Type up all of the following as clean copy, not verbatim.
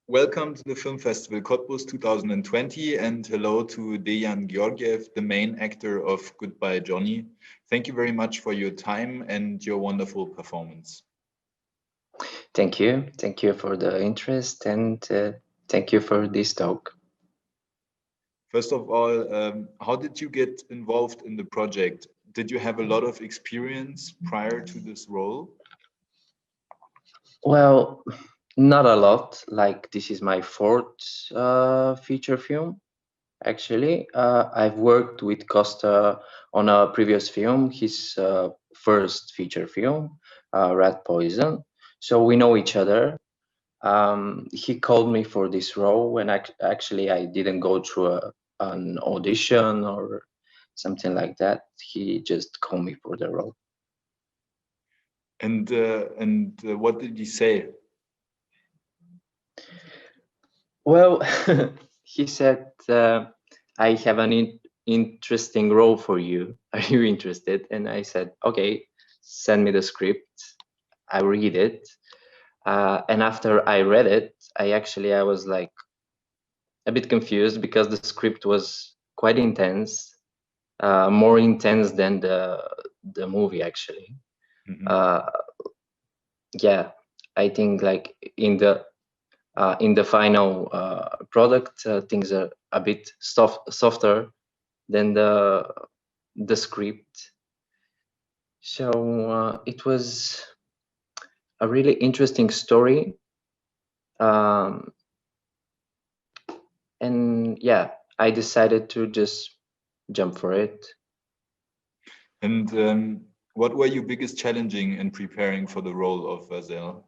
Welcome to the Film Festival Cottbus 2020, and hello to Deyan Georgiev, the main actor of Goodbye Johnny. Thank you very much for your time and your wonderful performance. Thank you. Thank you for the interest, and thank you for this talk. First of all, how did you get involved in the project? Did you have a lot of experience prior to this role? Well, not a lot. Like, this is my fourth feature film. Actually, I've worked with Costa on a previous film, his first feature film, Rat Poison. So we know each other. He called me for this role when actually I didn't go through an audition or something like that. He just called me for the role. And what did he say? Well, he said, I have an interesting role for you. Are you interested? And I said, okay, send me the script. I read it. And after I read it, I was like a bit confused because the script was quite intense, more intense than the movie actually. Mm-hmm. Yeah, I think like in the final product, things are a bit softer than the script. So it was a really interesting story. And yeah, I decided to just jump for it. And what were your biggest challenging in preparing for the role of Vasel?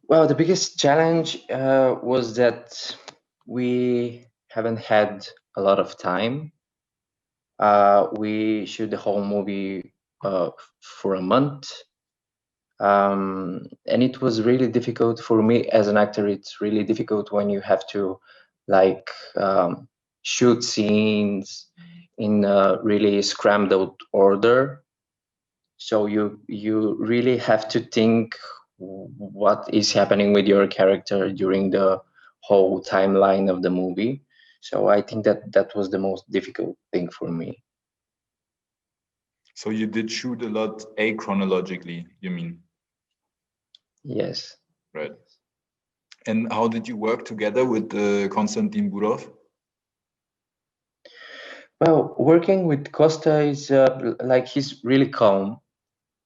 Well, the biggest challenge was that we haven't had a lot of time. We shoot the whole movie for a month. And it was really difficult for me as an actor. It's really difficult when you have to like shoot scenes in a really scrambled order. So you really have to think what is happening with your character during the whole timeline of the movie. So I think that was the most difficult thing for me. So you did shoot a lot achronologically, you mean? Yes. Right. And how did you work together with Konstantin Burov? Well, working with Costa is like he's really calm.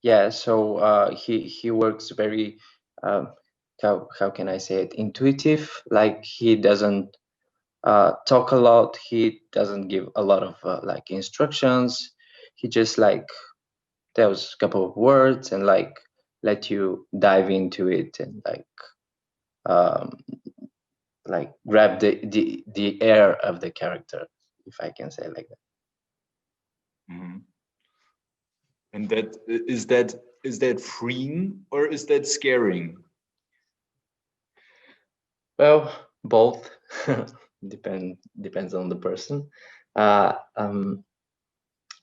Yeah, so he works very how can I say it, intuitive. Like he doesn't talk a lot. He doesn't give a lot of like instructions. He just like tells a couple of words and like let you dive into it and um, like grab the air of the character, if I can say like that. Mm-hmm. And is that freeing or is that scaring? Well, both. Depends on the person. I don't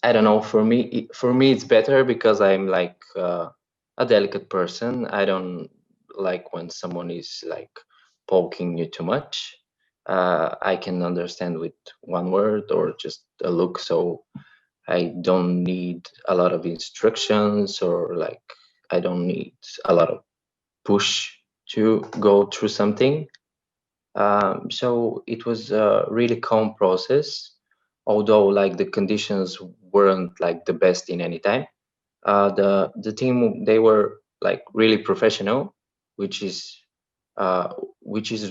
know. For me, it's better because I'm like a delicate person. I don't like when someone is like poking you too much. I can understand with one word or just a look, so I don't need a lot of instructions or like I don't need a lot of push to go through something. So it was a really calm process, although like the conditions weren't like the best in any time. The team, they were like really professional, which is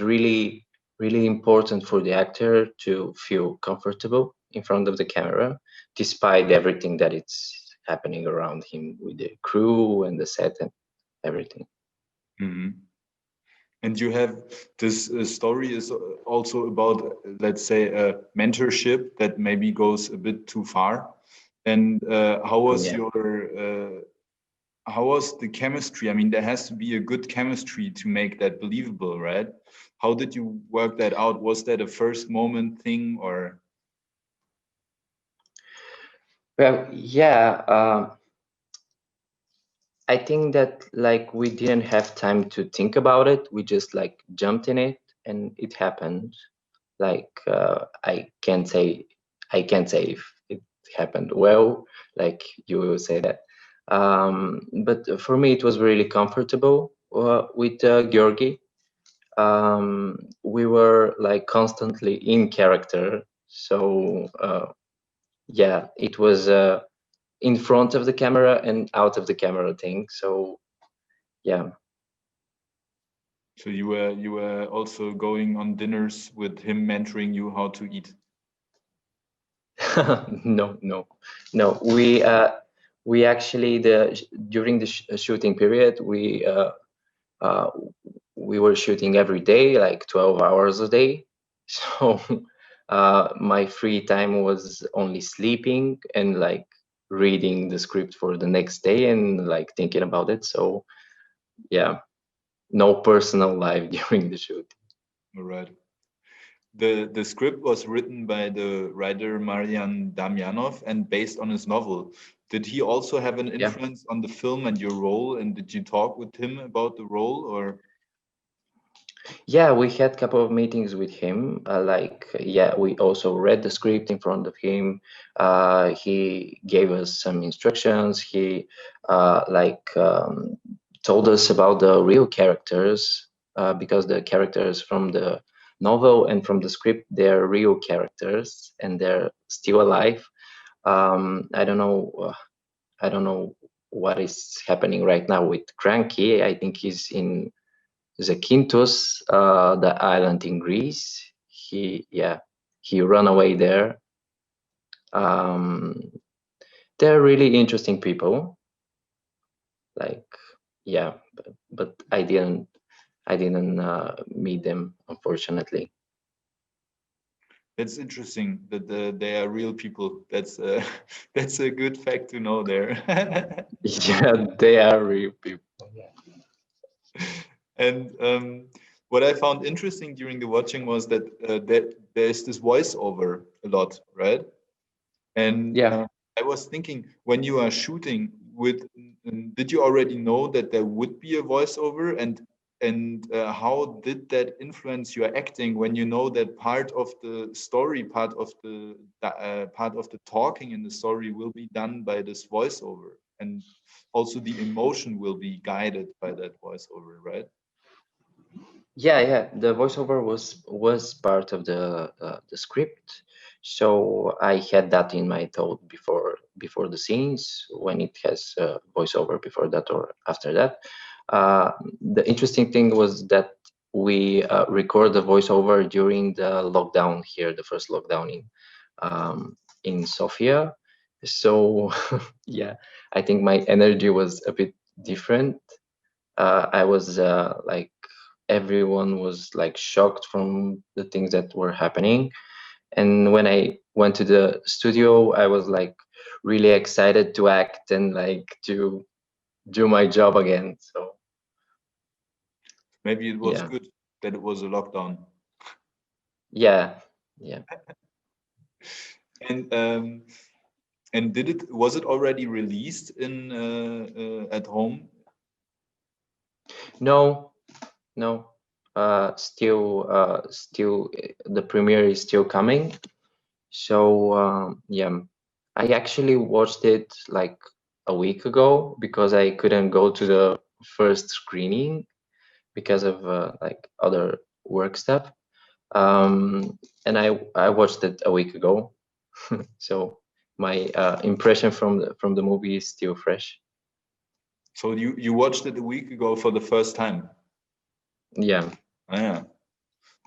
really important for the actor to feel comfortable in front of the camera, despite everything that it's happening around him with the crew and the set and everything. Mm-hmm. And you have this story is also about, let's say, a mentorship that maybe goes a bit too far. And how was how was the chemistry? I mean, there has to be a good chemistry to make that believable, right? How did you work that out? Was that a first moment thing or? Well, yeah. I think that like we didn't have time to think about it. We just like jumped in it and it happened. Like I can't say if it happened well, like you will say that. But for me, it was really comfortable with Georgi. We were like constantly in character. So yeah, it was in front of the camera and out of the camera thing. So yeah. So you were also going on dinners with him, mentoring you how to eat. No. We actually during the shooting period we were shooting every day, like 12 hours a day. So my free time was only sleeping and like reading the script for the next day and like thinking about it. So yeah, no personal life during the shoot. All right. The script was written by the writer Marian Damjanov and based on his novel. Did he also have an influence on the film and your role? And did you talk with him about the role, or? Yeah, we had a couple of meetings with him. We also read the script in front of him. He gave us some instructions. He told us about the real characters because the characters from the novel and from the script, they're real characters and they're still alive. I don't know what is happening right now with Cranky. I think he's in Zakynthos, the island in Greece. He ran away there. They're really interesting people. Like, yeah, but I didn't meet them, unfortunately. That's interesting that they are real people. That's that's a good fact to know there. Yeah, they are real people. And what I found interesting during the watching was that there's this voiceover a lot, right? And Yeah. I was thinking, when you are shooting with, did you already know that there would be a voiceover, and how did that influence your acting when you know that part of the story, part of the talking in the story will be done by this voiceover, and also the emotion will be guided by that voiceover, right? Yeah. The voiceover was part of the script, so I had that in my thought before the scenes when it has voiceover before that or after that. The interesting thing was that we record the voiceover during the lockdown here, the first lockdown in Sofia. So yeah, I think my energy was a bit different. I was like everyone was like shocked from the things that were happening, and when I went to the studio I was like really excited to act and like to do my job again. So Maybe it was good that it was a lockdown. Yeah. And was it already released in at home? No. Still the premiere is still coming. So yeah, I actually watched it like a week ago because I couldn't go to the first screening because of like other work stuff. And I watched it a week ago. So my impression from the movie is still fresh. So you watched it a week ago for the first time? Yeah. Yeah.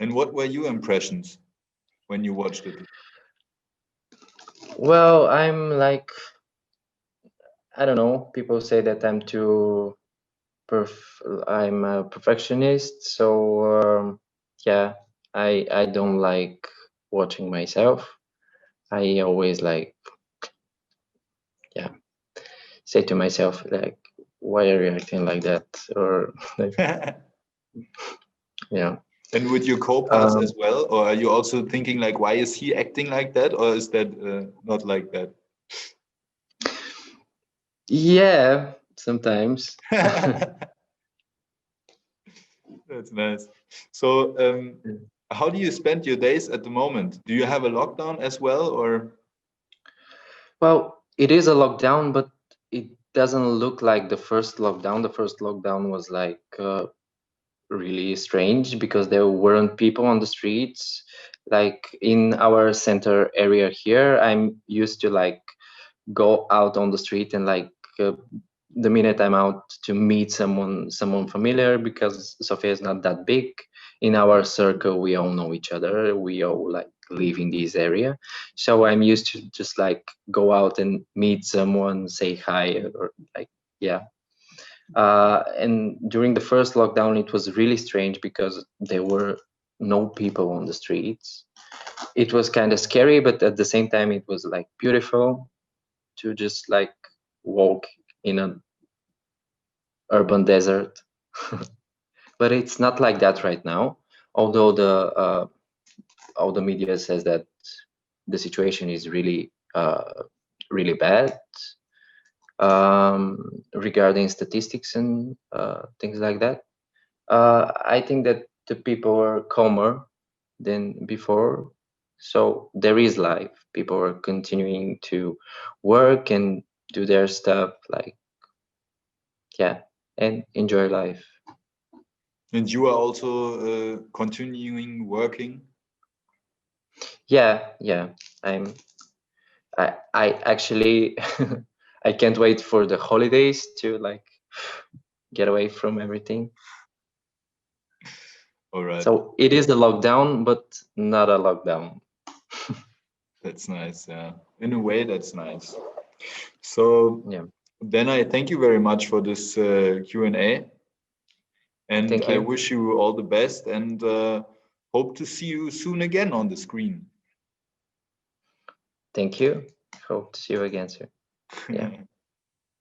And what were your impressions when you watched it? Well, I'm like, I don't know, people say that I'm a perfectionist, so yeah, I don't like watching myself. I always like, yeah, say to myself like, why are you acting like that? Or like, yeah. And with your co-parts as well, or are you also thinking like, why is he acting like that, or is that not like that? Yeah, sometimes. That's nice. So, how do you spend your days at the moment? Do you have a lockdown as well, or? Well, it is a lockdown, but it doesn't look like the first lockdown. The first lockdown was like really strange because there weren't people on the streets. Like in our center area here, I'm used to like go out on the street and like the minute I'm out to meet someone familiar, because Sofia is not that big. In our circle, we all know each other. We all like live in this area. So I'm used to just like go out and meet someone, say hi, or like, yeah. And during the first lockdown, it was really strange because there were no people on the streets. It was kind of scary, but at the same time, it was like beautiful to just like walk in an urban desert. But it's not like that right now, although all the media says that the situation is really really bad regarding statistics and things like that. I think that the people are calmer than before, so there is life. People are continuing to work and do their stuff, like, yeah, and enjoy life. And you are also continuing working? Yeah, I actually I can't wait for the holidays to like get away from everything. All right. So it is a lockdown, but not a lockdown. That's nice. Yeah, in a way, that's nice. So Yeah. then I thank you very much for this Q&A. And Thank I you. wish you all the best, and hope to see you soon again on the screen. Thank you. Hope to see you again soon. Yeah.